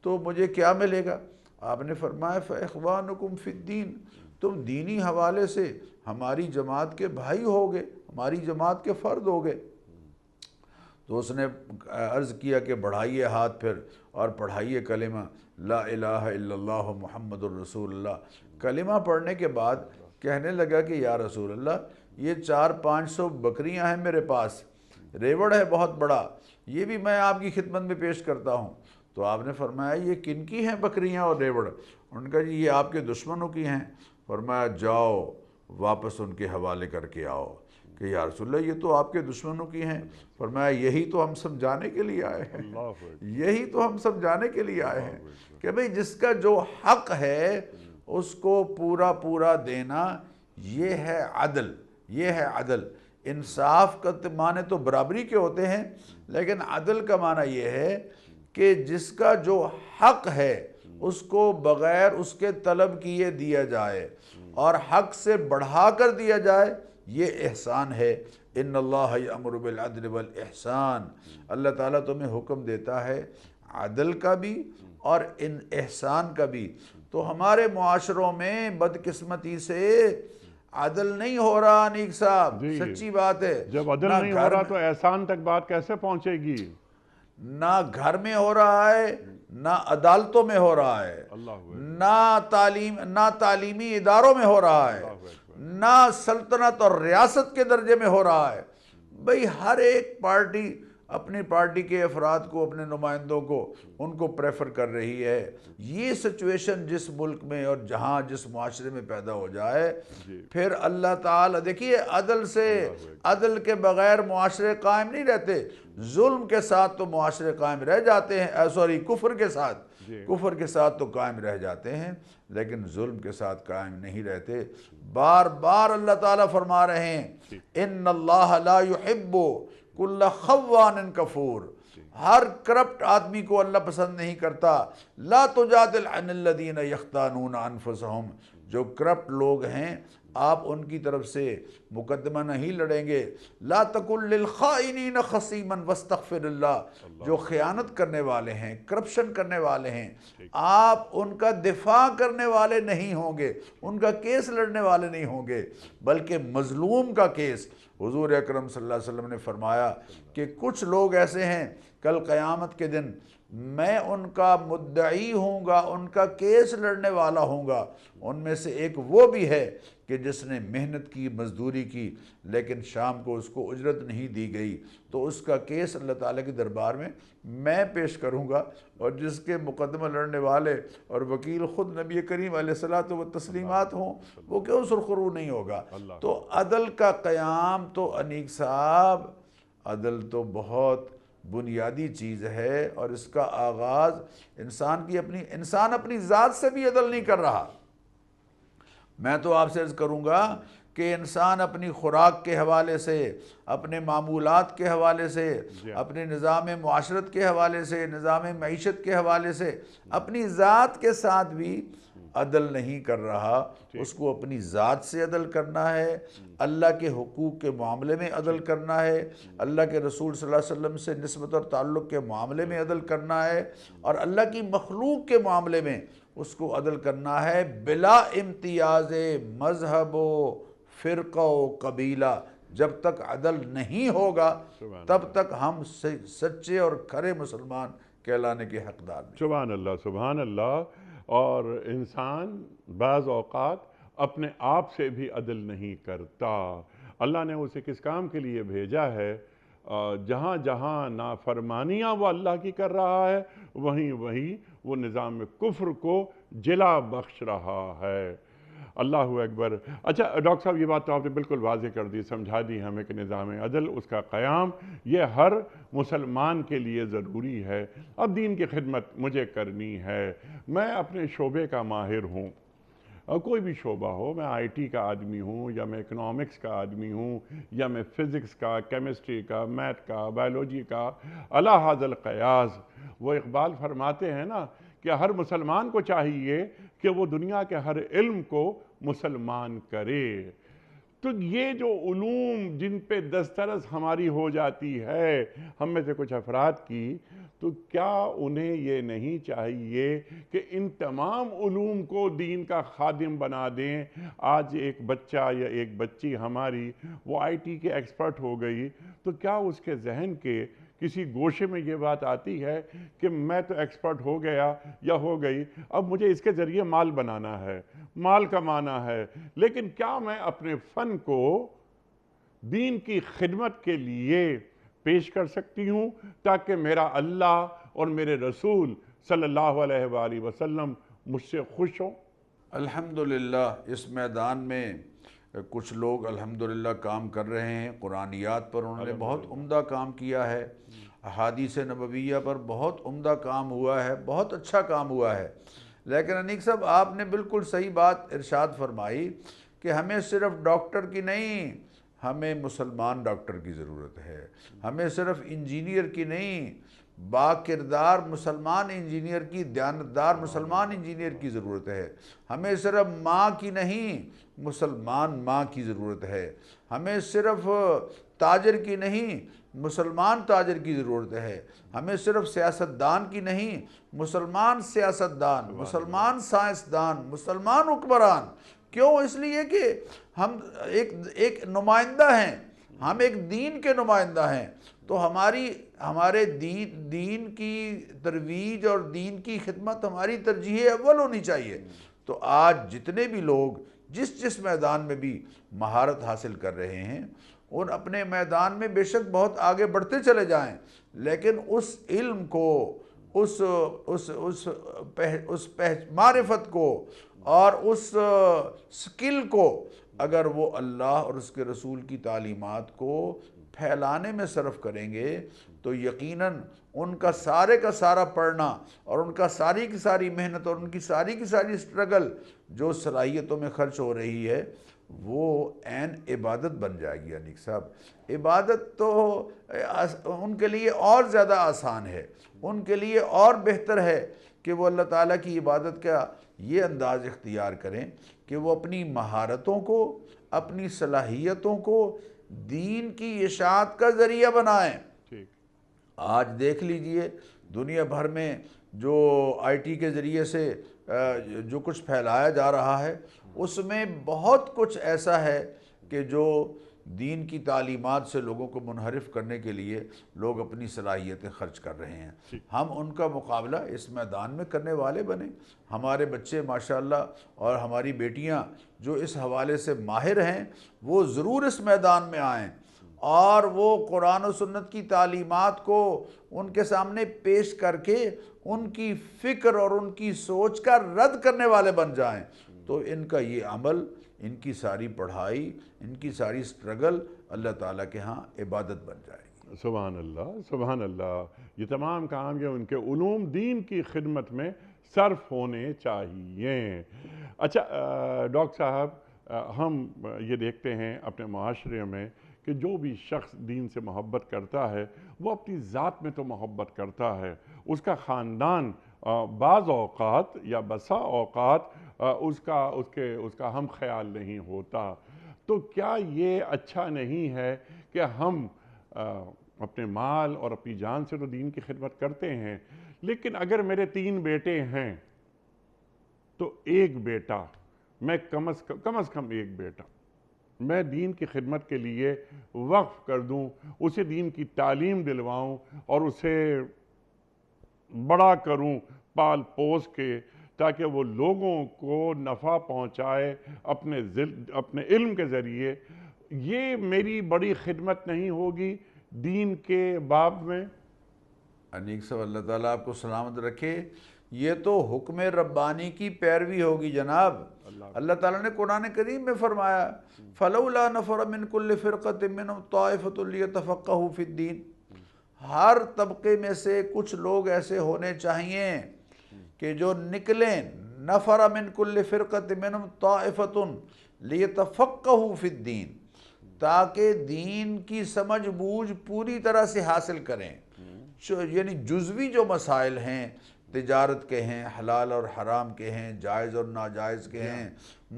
تو مجھے کیا ملے گا؟ آپ نے فرمایا فَإِخْوَانُكُمْ فِي الدِّينِ، تم دینی حوالے سے ہماری جماعت کے بھائی ہوگے، ہماری جماعت کے فرد ہوگے۔ تو اس نے عرض کیا کہ بڑھائیے ہاتھ پھر اور پڑھائیے کلمہ لا الہ الا اللہ محمد الرسول اللہ۔ کلمہ پڑھنے کے بعد کہنے لگا کہ یا رسول اللہ یہ 400-500 بکریاں ہیں میرے پاس، ریوڑ ہے بہت بڑا، یہ بھی میں آپ کی خدمت میں پیش کرتا ہوں۔ تو آپ نے فرمایا یہ کن کی ہیں بکریاں اور ریوڑ؟ ان کا جی یہ آپ کے دشمنوں کی ہیں۔ فرمایا جاؤ واپس ان کے حوالے کر کے آؤ کہ یا رسول اللہ یہ تو آپ کے دشمنوں کی ہیں۔ فرمایا یہی تو ہم سمجھانے کے لیے آئے ہیں، یہی تو ہم سمجھانے کے لیے آئے ہیں کہ بھئی جس کا جو حق ہے اس کو پورا پورا دینا، یہ ہے عدل، یہ ہے عدل۔ انصاف کا معنی تو برابری کے ہوتے ہیں، لیکن عدل کا معنی یہ ہے کہ جس کا جو حق ہے اس کو بغیر اس کے طلب کیے دیا جائے اور حق سے بڑھا کر دیا جائے، یہ احسان ہے۔ ان اللہ یأمر بالعدل والاحسان، اللہ تعالیٰ تمہیں حکم دیتا ہے عدل کا بھی اور ان احسان کا بھی۔ تو ہمارے معاشروں میں بدقسمتی سے عدل نہیں ہو رہا انیک صاحب، سچی بات ہے۔ جب عدل نہیں ہو رہا تو احسان تک بات کیسے پہنچے گی؟ نہ گھر میں ہو رہا ہے، نہ عدالتوں میں ہو رہا ہے، نہ تعلیمی اداروں میں ہو رہا ہے، نہ سلطنت اور ریاست کے درجے میں ہو رہا ہے۔ بھئی ہر ایک پارٹی اپنی پارٹی کے افراد کو، اپنے نمائندوں کو، ان کو پریفر کر رہی ہے۔ یہ سچویشن جس ملک میں اور جہاں جس معاشرے میں پیدا ہو جائے، پھر اللہ تعالیٰ دیکھیے عدل کے بغیر معاشرے قائم نہیں رہتے۔ ظلم کے ساتھ تو معاشرے قائم رہ جاتے ہیں، کفر کے ساتھ تو قائم رہ جاتے ہیں، لیکن ظلم کے ساتھ قائم نہیں رہتے۔ بار بار اللہ تعالیٰ فرما رہے ہیں ان اللہ لا يحب کل خوان کفور، ہر کرپٹ آدمی کو اللہ پسند نہیں کرتا۔ لا تجادل عن الذین یختانون انفسہم، جو کرپٹ لوگ ہیں آپ ان کی طرف سے مقدمہ نہیں لڑیں گے۔ لا تکن للخائنین خصیما واستغفر اللہ، جو خیانت کرنے والے ہیں، کرپشن کرنے والے ہیں، آپ ان کا دفاع کرنے والے نہیں ہوں گے، ان کا کیس لڑنے والے نہیں ہوں گے، بلکہ مظلوم کا کیس۔ حضور اکرم صلی اللہ علیہ وسلم نے فرمایا کہ کچھ لوگ ایسے ہیں کل قیامت کے دن میں ان کا مدعی ہوں گا، ان کا کیس لڑنے والا ہوں گا۔ ان میں سے ایک وہ بھی ہے کہ جس نے محنت کی، مزدوری کی، لیکن شام کو اس کو اجرت نہیں دی گئی، تو اس کا کیس اللہ تعالیٰ کے دربار میں پیش کروں گا، اور جس کے مقدمہ لڑنے والے اور وکیل خود نبی کریم علیہ الصلوۃ والتسلیمات ہوں، وہ کیوں سرخرو نہیں ہوگا؟ تو عدل کا قیام تو انیک صاحب، عدل تو بہت بنیادی چیز ہے، اور اس کا آغاز انسان اپنی ذات سے بھی عدل نہیں کر رہا۔ میں تو آپ سے عرض کروں گا کہ انسان اپنی خوراک کے حوالے سے، اپنے معمولات کے حوالے سے، اپنے نظام معاشرت کے حوالے سے، نظام معیشت کے حوالے سے، اپنی ذات کے ساتھ بھی عدل نہیں کر رہا۔ اس کو اپنی ذات سے عدل کرنا ہے، اللہ کے حقوق کے معاملے میں عدل کرنا ہے، اللہ کے رسول صلی اللہ علیہ وسلم سے نسبت اور تعلق کے معاملے میں عدل کرنا ہے، اور اللہ کی مخلوق کے معاملے میں اس کو عدل کرنا ہے بلا امتیاز مذہب و فرقہ و قبیلہ۔ جب تک عدل نہیں ہوگا تب تک ہم سچے اور کھرے مسلمان کہلانے کے حقدار نہیں۔ سبحان اللہ، سبحان اللہ۔ اور انسان بعض اوقات اپنے آپ سے بھی عدل نہیں کرتا۔ اللہ نے اسے کس کام کے لیے بھیجا ہے؟ جہاں جہاں نافرمانیاں وہ اللہ کی کر رہا ہے، وہیں وہیں وہ نظام کفر کو جلا بخش رہا ہے۔ اللہ اکبر۔ اچھا ڈاکٹر صاحب، یہ بات تو آپ نے بالکل واضح کر دی، سمجھا دی ہمیں کہ نظام عدل، اس کا قیام، یہ ہر مسلمان کے لیے ضروری ہے۔ اب دین کی خدمت مجھے کرنی ہے، میں اپنے شعبے کا ماہر ہوں، کوئی بھی شعبہ ہو، میں آئی ٹی کا آدمی ہوں، یا میں اکنامکس کا آدمی ہوں، یا میں فزکس کا، کیمسٹری کا، میتھ کا، بائیولوجی کا، علی ھذا القیاس۔ وہ اقبال فرماتے ہیں نا کہ ہر مسلمان کو چاہیے کہ وہ دنیا کے ہر علم کو مسلمان کرے۔ تو یہ جو علوم جن پہ دسترس ہماری ہو جاتی ہے ہم میں سے کچھ افراد کی، تو کیا انہیں یہ نہیں چاہیے کہ ان تمام علوم کو دین کا خادم بنا دیں؟ آج ایک بچہ یا ایک بچی ہماری وہ آئی ٹی کے ایکسپرٹ ہو گئی، تو کیا اس کے ذہن کے کسی گوشے میں یہ بات آتی ہے کہ میں تو ایکسپرٹ ہو گیا یا ہو گئی، اب مجھے اس کے ذریعے مال بنانا ہے، مال کمانا ہے، لیکن کیا میں اپنے فن کو دین کی خدمت کے لیے پیش کر سکتی ہوں تاکہ میرا اللہ اور میرے رسول صلی اللہ علیہ وآلہ وسلم مجھ سے خوش ہوں؟ الحمدللہ اس میدان میں کچھ لوگ الحمدللہ کام کر رہے ہیں۔ قرآنیات پر انہوں نے بہت عمدہ کام کیا ہے، احادیث نبویہ پر بہت عمدہ کام ہوا ہے، بہت اچھا کام ہوا ہے۔ لیکن انیق صاحب آپ نے بالکل صحیح بات ارشاد فرمائی کہ ہمیں صرف ڈاکٹر کی نہیں، ہمیں مسلمان ڈاکٹر کی ضرورت ہے، ہمیں صرف انجینئر کی نہیں، با کردار مسلمان انجینئر کی، دیانتدار مسلمان انجینئر کی ضرورت ہے، ہمیں صرف ماں کی نہیں، مسلمان ماں کی ضرورت ہے، ہمیں صرف تاجر کی نہیں، مسلمان تاجر کی ضرورت ہے، ہمیں صرف سیاستدان کی نہیں، مسلمان سیاستدان، مسلمان سائنسدان، مسلمان حکمران۔ کیوں؟ اس لیے کہ ہم ایک نمائندہ ہیں، ہم ایک دین کے نمائندہ ہیں، تو ہمارے دین کی ترویج اور دین کی خدمت ہماری ترجیح اول ہونی چاہیے۔ تو آج جتنے بھی لوگ جس میدان میں بھی مہارت حاصل کر رہے ہیں، ان اپنے میدان میں بے شک بہت آگے بڑھتے چلے جائیں، لیکن اس علم کو، اس معرفت کو اور اس سکل کو اگر وہ اللہ اور اس کے رسول کی تعلیمات کو پھیلانے میں صرف کریں گے تو یقیناً ان کا سارے کا سارا پڑھنا اور ان کا ساری کی ساری محنت اور ان کی ساری کی ساری سٹرگل جو صلاحیتوں میں خرچ ہو رہی ہے وہ عین عبادت بن جائے گی۔ انیق صاحب عبادت تو ان کے لیے اور زیادہ آسان ہے، ان کے لیے اور بہتر ہے کہ وہ اللہ تعالیٰ کی عبادت کا یہ انداز اختیار کریں کہ وہ اپنی مہارتوں کو، اپنی صلاحیتوں کو دین کی اشاعت کا ذریعہ بنائیں۔ آج دیکھ لیجئے دنیا بھر میں جو آئی ٹی کے ذریعے سے جو کچھ پھیلایا جا رہا ہے اس میں بہت کچھ ایسا ہے کہ جو دین کی تعلیمات سے لوگوں کو منحرف کرنے کے لیے لوگ اپنی صلاحیتیں خرچ کر رہے ہیں۔ ہم ان کا مقابلہ اس میدان میں کرنے والے بنیں۔ ہمارے بچے ماشاءاللہ اور ہماری بیٹیاں جو اس حوالے سے ماہر ہیں وہ ضرور اس میدان میں آئیں اور وہ قرآن و سنت کی تعلیمات کو ان کے سامنے پیش کر کے ان کی فکر اور ان کی سوچ کا رد کرنے والے بن جائیں، تو ان کا یہ عمل، ان کی ساری پڑھائی، ان کی ساری سٹرگل اللہ تعالیٰ کے ہاں عبادت بن جائے گی۔ سبحان اللہ، سبحان اللہ۔ یہ تمام کام یہ ان کے علوم دین کی خدمت میں صرف ہونے چاہیے۔ اچھا ڈاکٹر صاحب، ہم یہ دیکھتے ہیں اپنے معاشرے میں کہ جو بھی شخص دین سے محبت کرتا ہے وہ اپنی ذات میں تو محبت کرتا ہے، اس کا خاندان بعض اوقات یا بسا اوقات اس کا ہم خیال نہیں ہوتا۔ تو کیا یہ اچھا نہیں ہے کہ ہم اپنے مال اور اپنی جان سے تو دین کی خدمت کرتے ہیں، لیکن اگر میرے 3 بیٹے ہیں تو ایک بیٹا، میں کم از کم ایک بیٹا میں دین کی خدمت کے لیے وقف کر دوں، اسے دین کی تعلیم دلواؤں اور اسے بڑا کروں پال پوس کے، تاکہ وہ لوگوں کو نفع پہنچائے اپنے علم کے ذریعے۔ یہ میری بڑی خدمت نہیں ہوگی دین کے باب میں؟ انیق صاحب اللہ تعالیٰ آپ کو سلامت رکھے، یہ تو حکم ربانی کی پیروی ہوگی جناب۔ اللہ تعالیٰ نے قرآن کریم میں فرمایا فَلَوْلَا نَفَرَ مِن كُلِّ فِرْقَةٍ مِّنْهُمْ طَائِفَةٌ لِيَتَفَقَّهُوا فِي الدِّينِ، ہر طبقے میں سے کچھ لوگ ایسے ہونے چاہیے کہ جو نکلیں، نَفَرَ مِن كُلِّ فِرْقَةٍ مِّنْهُمْ طَائِفَةٌ لِيَتَفَقَّهُوا فِي الدِّينِ، تاکہ دین کی سمجھ بوجھ پوری طرح سے حاصل کریں، یعنی جزوی جو مسائل ہیں تجارت کے ہیں، حلال اور حرام کے ہیں، جائز اور ناجائز کے ہیں،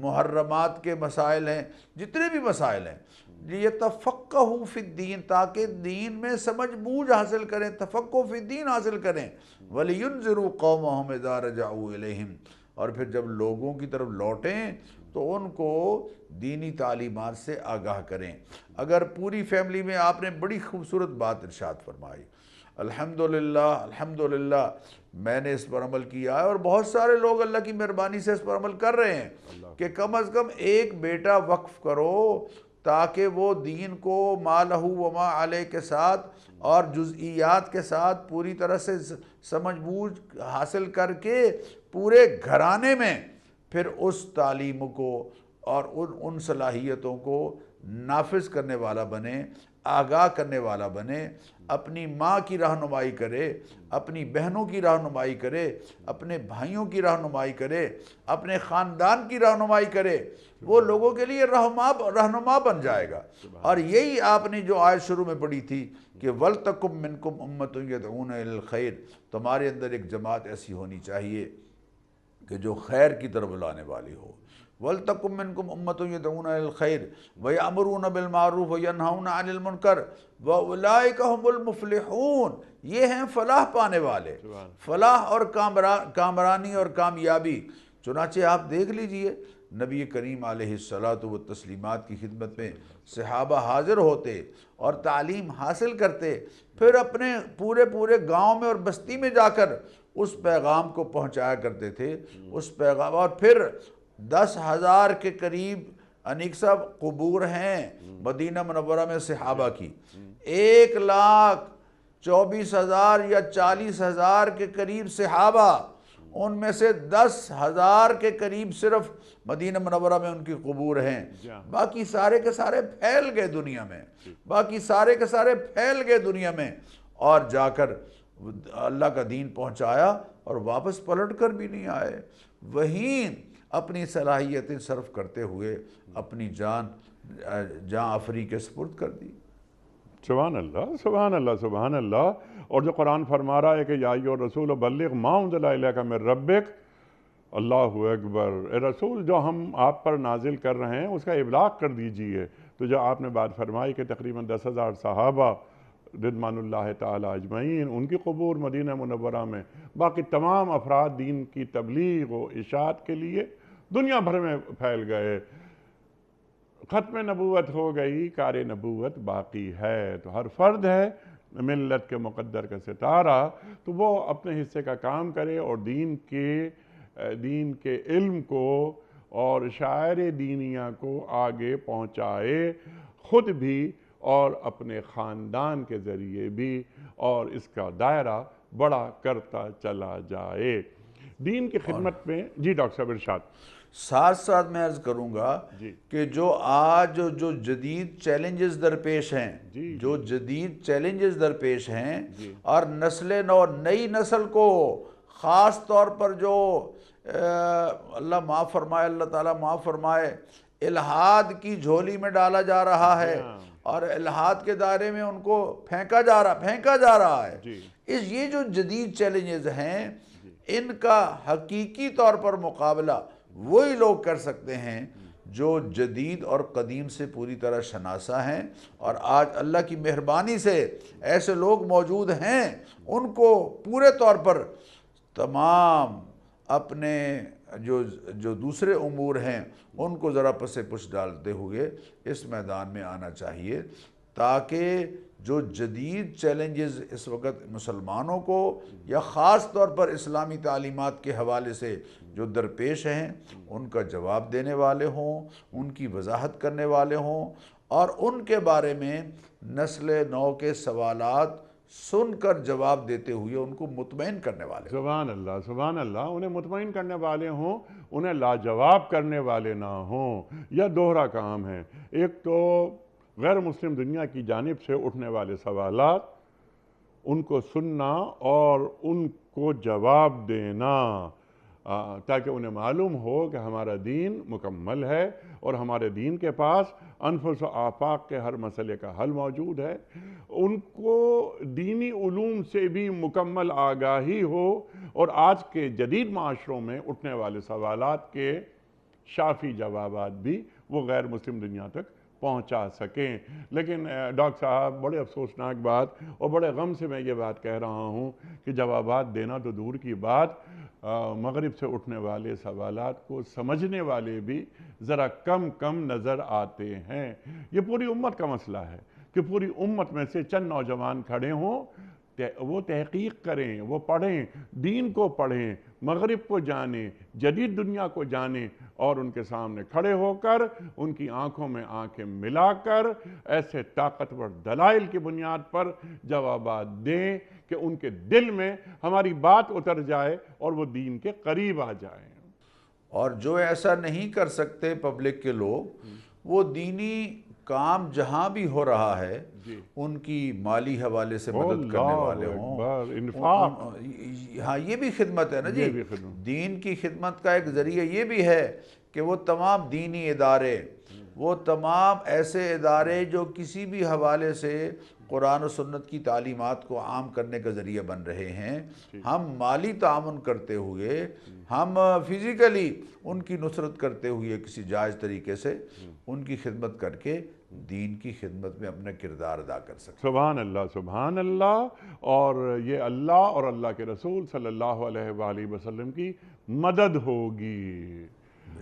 محرمات کے مسائل ہیں، جتنے بھی مسائل ہیں، لیتفقہوا فی الدین، تاکہ دین میں سمجھ بوجھ حاصل کریں، تفقہ فی الدین حاصل کریں، وَلِيُنذِرُوا قَوْمَهُمْ إِذَا رَجَعُوا إِلَيْهِمْ، اور پھر جب لوگوں کی طرف لوٹیں تو ان کو دینی تعلیمات سے آگاہ کریں۔ اگر پوری فیملی میں آپ نے بڑی خوبصورت بات ارشاد فرمائی، الحمدللہ الحمدللہ میں نے اس پر عمل کیا ہے، اور بہت سارے لوگ اللہ کی مہربانی سے اس پر عمل کر رہے ہیں کہ کم از کم ایک بیٹا وقف کرو تاکہ وہ دین کو ما لہ و ما علیہ کے ساتھ اور جزئیات کے ساتھ پوری طرح سے سمجھ بوجھ حاصل کر کے پورے گھرانے میں پھر اس تعلیم کو اور ان صلاحیتوں کو نافذ کرنے والا بنے، آگاہ کرنے والا بنے، اپنی ماں کی رہنمائی کرے، اپنی بہنوں کی رہنمائی کرے، اپنے بھائیوں کی رہنمائی کرے، اپنے خاندان کی رہنمائی کرے، وہ لوگوں کے لیے رہنما بن جائے گا۔ اور یہی آپ نے جو آیت شروع میں پڑھی تھی کہ وَلْتَكُمْ مِنْكُمْ أُمَّةٌ يَدْعُونَ إِلَى الْخَيْرِ، تمہارے اندر ایک جماعت ایسی ہونی چاہیے کہ جو خیر کی طرف بلانے والی ہو۔ وَلْتَكُمْ مِنْكُمْ أُمَّةٌ يَدْعُونَ إِلَى الْخَيْرِ وَيَأْمُرُونَ بِالْمَعْرُوفِ وَيَنْهَوْنَ عَنِ الْمُنْكَرِ وَأُولَئِكَ هُمُ الْمُفْلِحُونَ، یہ ہیں فلاح پانے والے، فلاح اور کامرانی اور کامیابی۔ چنانچہ آپ دیکھ لیجئے نبی کریم علیہ الصلاۃ والتسلیمات کی خدمت میں صحابہ حاضر ہوتے اور تعلیم حاصل کرتے، پھر اپنے پورے گاؤں میں اور بستی میں جا کر اس پیغام کو پہنچایا کرتے تھے، اس پیغام، اور پھر 10,000 کے قریب انیک صاحب قبور ہیں مدینہ منورہ میں صحابہ کی، 1,24,000 یا 40,000 کے قریب صحابہ، ان میں سے 10,000 کے قریب صرف مدینہ منورہ میں ان کی قبور ہیں، باقی سارے کے سارے پھیل گئے دنیا میں، باقی سارے کے سارے پھیل گئے دنیا میں، اور جا کر اللہ کا دین پہنچایا اور واپس پلٹ کر بھی نہیں آئے، وہیں اپنی صلاحیتیں صرف کرتے ہوئے اپنی جان آفری کے سپرد کر دی۔ سبحان اللہ سبحان اللہ سبحان اللہ۔ اور جو قرآن فرما رہا ہے کہ یا ایھا الرسول بلغ ما انزل الیک من ربک، اللہ اکبر، اے رسول جو ہم آپ پر نازل کر رہے ہیں اس کا ابلاغ کر دیجئے۔ تو جو آپ نے بات فرمائی کہ تقریباً 10,000 صحابہ رضوان اللہ تعالی اجمعین، ان کی قبور مدینہ منورہ میں، باقی تمام افراد دین کی تبلیغ و اشاعت کے لیے دنیا بھر میں پھیل گئے۔ ختم نبوت ہو گئی، کار نبوت باقی ہے، تو ہر فرد ہے ملت کے مقدر کا ستارہ، تو وہ اپنے حصے کا کام کرے اور دین کے علم کو اور شاعر دینیہ کو آگے پہنچائے، خود بھی اور اپنے خاندان کے ذریعے بھی، اور اس کا دائرہ بڑا کرتا چلا جائے دین کی خدمت میں۔ جی ڈاکٹر صاحب ارشاد۔ ساتھ ساتھ میں عرض کروں گا کہ جو آج جو جدید چیلنجز درپیش ہیں، جو جدید چیلنجز درپیش ہیں، اور نئی نسل کو خاص طور پر جو اللہ معاف فرمائے، اللہ تعالیٰ معاف فرمائے، الہاد کی جھولی میں ڈالا جا رہا ہے اور الہاد کے دائرے میں ان کو پھینکا جا رہا ہے۔ یہ جو جدید چیلنجز ہیں، ان کا حقیقی طور پر مقابلہ وہی لوگ کر سکتے ہیں جو جدید اور قدیم سے پوری طرح شناسا ہیں، اور آج اللہ کی مہربانی سے ایسے لوگ موجود ہیں، ان کو پورے طور پر تمام اپنے جو دوسرے امور ہیں ان کو ذرا پس پش ڈالتے ہوئے اس میدان میں آنا چاہیے، تاکہ جو جدید چیلنجز اس وقت مسلمانوں کو یا خاص طور پر اسلامی تعلیمات کے حوالے سے جو درپیش ہیں ان کا جواب دینے والے ہوں، ان کی وضاحت کرنے والے ہوں، اور ان کے بارے میں نسل نو کے سوالات سن کر جواب دیتے ہوئے ان کو مطمئن کرنے والے۔ سبحان اللہ سبحان اللہ، انہیں مطمئن کرنے والے ہوں، انہیں لاجواب کرنے والے نہ ہوں۔ یہ دوہرا کام ہے، ایک تو غیر مسلم دنیا کی جانب سے اٹھنے والے سوالات، ان کو سننا اور ان کو جواب دینا، تاکہ انہیں معلوم ہو کہ ہمارا دین مکمل ہے اور ہمارے دین کے پاس انفس و آفاق کے ہر مسئلے کا حل موجود ہے، ان کو دینی علوم سے بھی مکمل آگاہی ہو اور آج کے جدید معاشروں میں اٹھنے والے سوالات کے شافی جوابات بھی وہ غیر مسلم دنیا تک پہنچا سکیں۔ لیکن ڈاکٹر صاحب بڑے افسوسناک بات اور بڑے غم سے میں یہ بات کہہ رہا ہوں کہ جوابات دینا تو دور کی بات، مغرب سے اٹھنے والے سوالات کو سمجھنے والے بھی ذرا کم نظر آتے ہیں۔ یہ پوری امت کا مسئلہ ہے کہ پوری امت میں سے چند نوجوان کھڑے ہوں، وہ تحقیق کریں، وہ پڑھیں، دین کو پڑھیں، مغرب کو جانیں، جدید دنیا کو جانیں اور ان کے سامنے کھڑے ہو کر ان کی آنکھوں میں آنکھیں ملا کر ایسے طاقتور دلائل کی بنیاد پر جوابات دیں کہ ان کے دل میں ہماری بات اتر جائے اور وہ دین کے قریب آ جائیں۔ اور جو ایسا نہیں کر سکتے پبلک کے لوگ، وہ دینی کام جہاں بھی ہو رہا ہے ان کی مالی حوالے سے مدد کرنے والے ہوں، انفاق، ہاں یہ بھی خدمت ہے نا جی، دین کی خدمت کا ایک ذریعہ یہ بھی ہے کہ وہ تمام دینی ادارے، وہ تمام ایسے ادارے جو کسی بھی حوالے سے قرآن و سنت کی تعلیمات کو عام کرنے کا ذریعہ بن رہے ہیں، ہم مالی تعاون کرتے ہوئے، ہم فزیکلی ان کی نصرت کرتے ہوئے کسی جائز طریقے سے ان کی خدمت کر کے دین کی خدمت میں اپنا کردار ادا کر سکتے ہیں۔ سبحان اللہ، سبحان اللہ۔ اور یہ اللہ اور اللہ کے رسول صلی اللہ علیہ وآلہ وسلم کی مدد ہوگی۔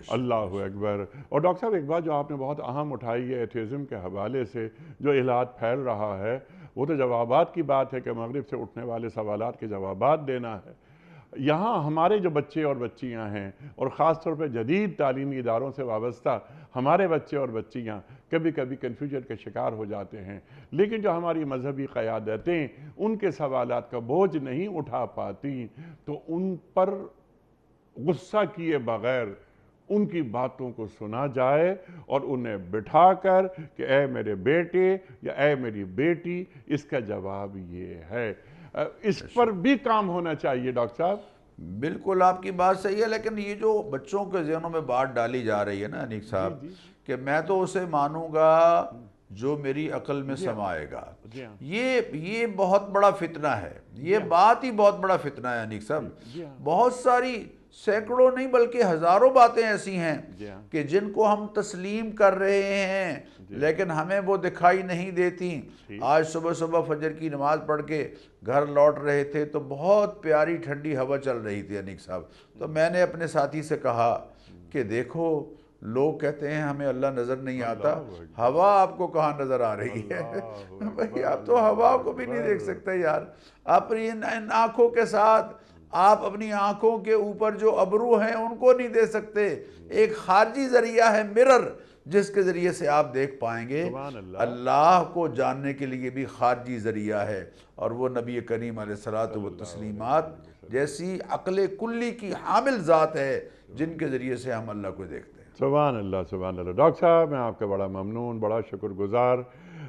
اللہ اکبر۔ اور ڈاکٹر صاحب ایک بات جو آپ نے بہت اہم اٹھائی ہے ایتھیزم کے حوالے سے جو الہات پھیل رہا ہے، وہ تو جوابات کی بات ہے کہ مغرب سے اٹھنے والے سوالات کے جوابات دینا ہے۔ یہاں ہمارے جو بچے اور بچیاں ہیں اور خاص طور پہ جدید تعلیمی اداروں سے وابستہ ہمارے بچے اور بچیاں کبھی کبھی کنفیوژن کے شکار ہو جاتے ہیں، لیکن جو ہماری مذہبی قیادتیں ان کے سوالات کا بوجھ نہیں اٹھا پاتی تو ان پر غصہ کیے بغیر ان کی باتوں کو سنا جائے اور انہیں بٹھا کر کہ اے میرے بیٹے یا اے میری بیٹی اس کا جواب یہ ہے، اس پر بھی کام ہونا چاہیے ڈاکٹر صاحب۔ بالکل آپ کی بات صحیح ہے، لیکن یہ جو بچوں کے ذہنوں میں بات ڈالی جا رہی ہے نا انیک صاحب کہ میں تو اسے مانوں گا جو میری عقل میں سمائے گا، یہ بہت بڑا فتنہ ہے، یہ بات ہی بہت بڑا فتنہ ہے انیک صاحب۔ بہت ساری سینکڑوں نہیں بلکہ ہزاروں باتیں ایسی ہیں کہ جن کو ہم تسلیم کر رہے ہیں لیکن ہمیں وہ دکھائی نہیں دیتی۔ آج صبح فجر کی نماز پڑھ کے گھر لوٹ رہے تھے تو بہت پیاری ٹھنڈی ہوا چل رہی تھی انیک صاحب، تو میں نے اپنے ساتھی سے کہا کہ دیکھو لوگ کہتے ہیں ہمیں اللہ نظر نہیں آتا، ہوا آپ کو کہاں نظر آ رہی ہے؟ بھائی آپ تو ہوا کو بھی نہیں دیکھ سکتے یار، اپنی ان آنکھوں کے ساتھ آپ اپنی آنکھوں کے اوپر جو ابرو ہیں ان کو نہیں دیکھ سکتے۔ ایک خارجی ذریعہ ہے مرر جس کے ذریعے سے آپ دیکھ پائیں گے، اللہ کو جاننے کے لیے بھی خارجی ذریعہ ہے، اور وہ نبی کریم علیہ الصلوۃ والتسلیمات جیسی عقل کلی کی حامل ذات ہے جن کے ذریعے سے ہم اللہ کو دیکھتے ہیں۔ سبحان اللہ، سبحان اللہ۔ ڈاکٹر صاحب میں آپ کا بڑا ممنون، بڑا شکر گزار۔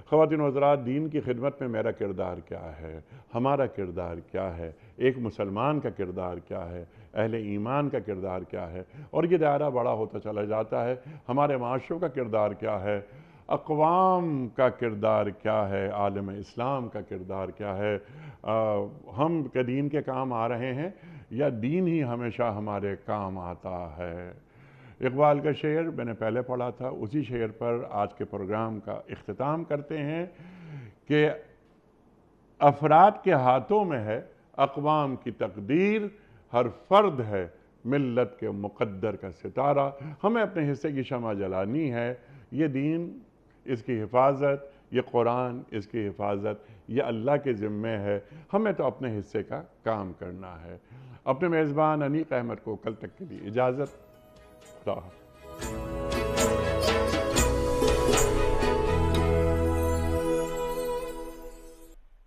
خواتین و حضرات، دین کی خدمت میں میرا کردار کیا ہے، ہمارا کردار کیا ہے، ایک مسلمان کا کردار کیا ہے، اہل ایمان کا کردار کیا ہے، اور یہ دائرہ بڑا ہوتا چلا جاتا ہے۔ ہمارے معاشروں کا کردار کیا ہے، اقوام کا کردار کیا ہے، عالم اسلام کا کردار کیا ہے، ہم کہ دین کے کام آ رہے ہیں یا دین ہی ہمیشہ ہمارے کام آتا ہے۔ اقبال کا شعر میں نے پہلے پڑھا تھا، اسی شعر پر آج کے پروگرام کا اختتام کرتے ہیں کہ افراد کے ہاتھوں میں ہے اقوام کی تقدیر، ہر فرد ہے ملت کے مقدر کا ستارہ۔ ہمیں اپنے حصے کی شمع جلانی ہے، یہ دین، اس کی حفاظت، یہ قرآن، اس کی حفاظت یہ اللہ کے ذمے ہے، ہمیں تو اپنے حصے کا کام کرنا ہے۔ اپنے میزبان انیق احمد کو کل تک کے لیے اجازت۔ خدا حافظ۔